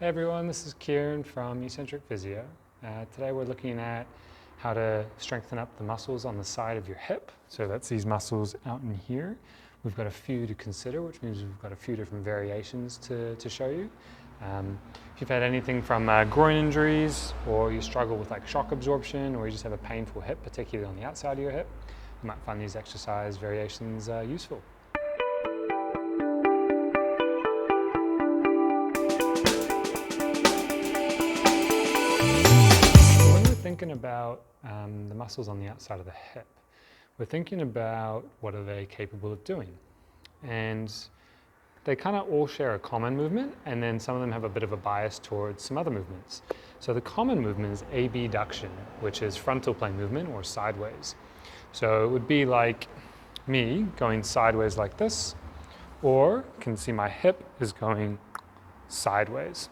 Hey everyone, this is Kieran from MSK Physio. Today we're looking at how to strengthen up the muscles on the side of your hip. So that's these muscles out in here. We've got a few to consider, which means we've got a few different variations to show you. If you've had anything from groin injuries, or you struggle with like shock absorption, or you just have a painful hip, particularly on the outside of your hip, you might find these exercise variations useful. Thinking about the muscles on the outside of the hip, we're thinking about what are they capable of doing, and they kind of all share a common movement, and then some of them have a bit of a bias towards some other movements. So the common movement is abduction, which is frontal plane movement or sideways. So it would be like me going sideways like this, or you can see my hip is going sideways.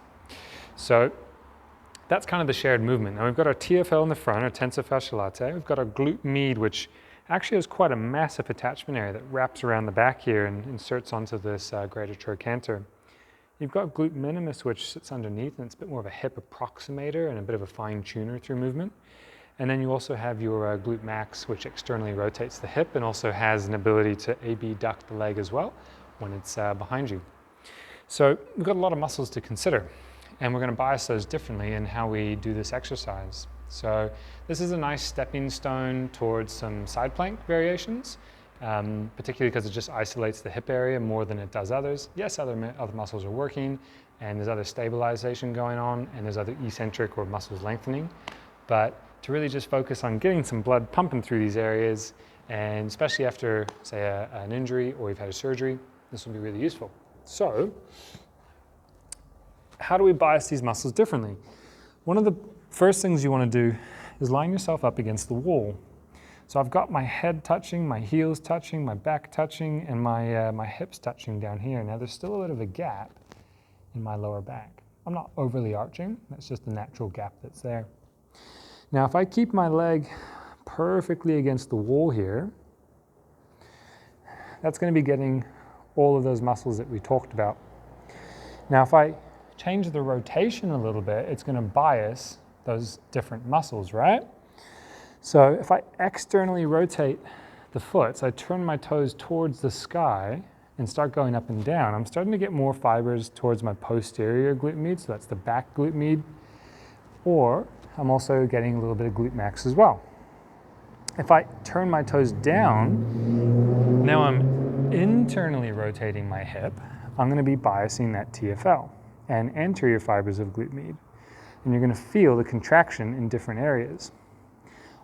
So that's kind of the shared movement. Now we've got our TFL in the front, our tensor fascia latae. We've got our glute med, which actually has quite a massive attachment area that wraps around the back here and inserts onto this greater trochanter. You've got glute minimus, which sits underneath, and it's a bit more of a hip approximator and a bit of a fine tuner through movement. And then you also have your glute max, which externally rotates the hip and also has an ability to abduct the leg as well when it's behind you. So we've got a lot of muscles to consider, and we're going to bias those differently in how we do this exercise. So this is a nice stepping stone towards some side plank variations, particularly because it just isolates the hip area more than it does others. Yes, other muscles are working, and there's other stabilization going on, and there's other eccentric or muscles lengthening. But to really just focus on getting some blood pumping through these areas, and especially after, say, an injury or you've had a surgery, this will be really useful. So how do we bias these muscles differently? One of the first things you want to do is line yourself up against the wall. So I've got my head touching, my heels touching, my back touching, and my hips touching down here. Now there's still a bit of a gap in my lower back. I'm not overly arching, that's just the natural gap that's there. Now if I keep my leg perfectly against the wall here, that's going to be getting all of those muscles that we talked about. Now if I change the rotation a little bit, it's going to bias those different muscles, right? So if I externally rotate the foot, so I turn my toes towards the sky and start going up and down, I'm starting to get more fibers towards my posterior glute med, so that's the back glute med, or I'm also getting a little bit of glute max as well. If I turn my toes down, now I'm internally rotating my hip, I'm going to be biasing that TFL and anterior fibers of glute med, and you're going to feel the contraction in different areas.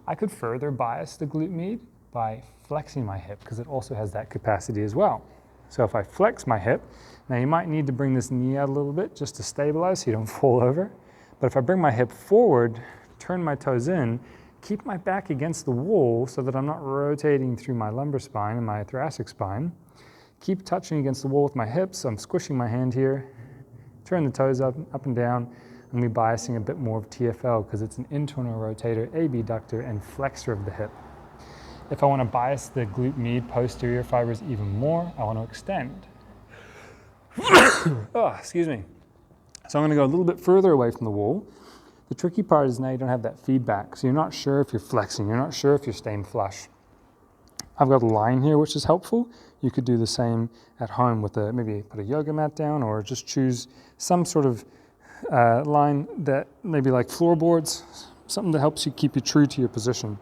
I could further bias the glute med by flexing my hip, because it also has that capacity as well. So if I flex my hip, now you might need to bring this knee out a little bit just to stabilize so you don't fall over, but if I bring my hip forward, turn my toes in, keep my back against the wall so that I'm not rotating through my lumbar spine and my thoracic spine, keep touching against the wall with my hips, I'm squishing my hand here, turn the toes up and down, and be biasing a bit more of TFL because it's an internal rotator, abductor, and flexor of the hip. If I want to bias the glute med posterior fibers even more, I want to extend. Oh, excuse me. So I'm going to go a little bit further away from the wall. The tricky part is now you don't have that feedback, so you're not sure if you're flexing, you're not sure if you're staying flush. I've got a line here which is helpful. You could do the same at home with maybe put a yoga mat down, or just choose some sort of line that maybe like floorboards, something that helps you keep you true to your position.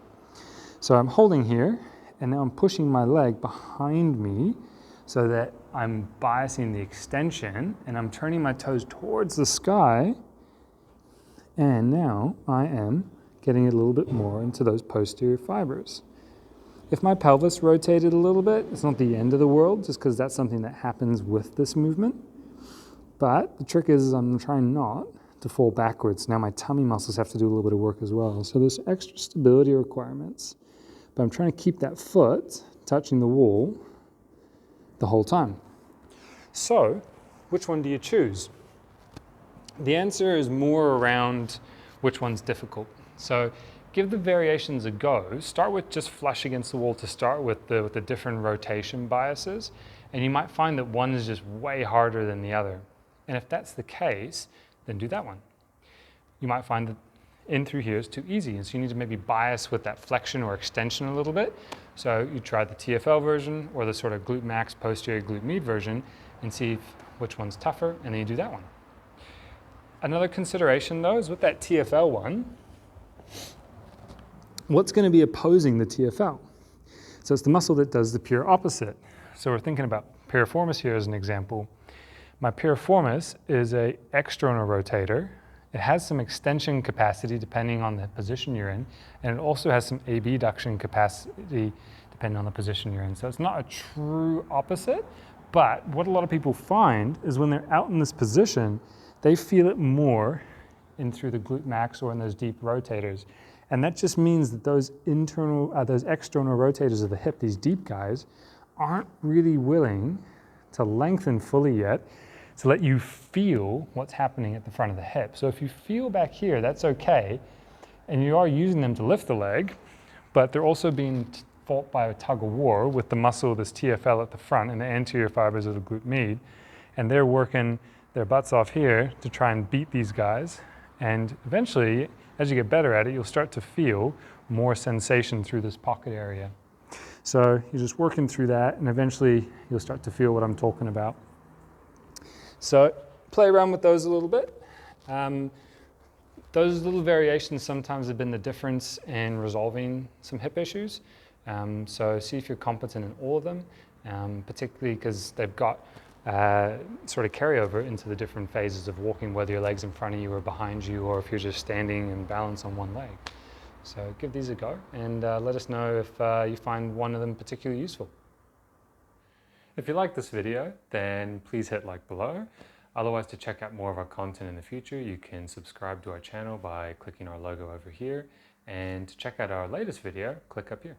So I'm holding here, and now I'm pushing my leg behind me so that I'm biasing the extension, and I'm turning my toes towards the sky, and now I am getting a little bit more into those posterior fibers. If my pelvis rotated a little bit, it's not the end of the world, just because that's something that happens with this movement. But the trick is I'm trying not to fall backwards. Now my tummy muscles have to do a little bit of work as well. So there's extra stability requirements. But I'm trying to keep that foot touching the wall the whole time. So which one do you choose? The answer is more around which one's difficult. So give the variations a go. Start with just flush against the wall to start with the different rotation biases, and you might find that one is just way harder than the other. And if that's the case, then do that one. You might find that in through here is too easy, and so you need to maybe bias with that flexion or extension a little bit. So you try the TFL version or the sort of glute max posterior glute med version and see which one's tougher, and then you do that one. Another consideration though is with that TFL one, what's going to be opposing the TFL? So it's the muscle that does the pure opposite. So we're thinking about piriformis here as an example. My piriformis is an external rotator. It has some extension capacity depending on the position you're in, and it also has some abduction capacity depending on the position you're in. So it's not a true opposite, but what a lot of people find is when they're out in this position, they feel it more in through the glute max or in those deep rotators. And that just means that those external rotators of the hip, these deep guys, aren't really willing to lengthen fully yet to let you feel what's happening at the front of the hip. So if you feel back here, that's okay, and you are using them to lift the leg, but they're also being fought by a tug of war with the muscle, this TFL at the front and the anterior fibers of the glute med, and they're working their butts off here to try and beat these guys. And eventually, as you get better at it, you'll start to feel more sensation through this pocket area. So you're just working through that, and eventually you'll start to feel what I'm talking about. So play around with those a little bit. Those little variations sometimes have been the difference in resolving some hip issues. So see if you're competent in all of them, particularly because they've got sort of carryover into the different phases of walking, whether your leg's in front of you or behind you, or if you're just standing and balance on one leg. So give these a go, and let us know if you find one of them particularly useful. If you like this video, then please hit like below. Otherwise, to check out more of our content in the future, you can subscribe to our channel by clicking our logo over here. And to check out our latest video, click up here.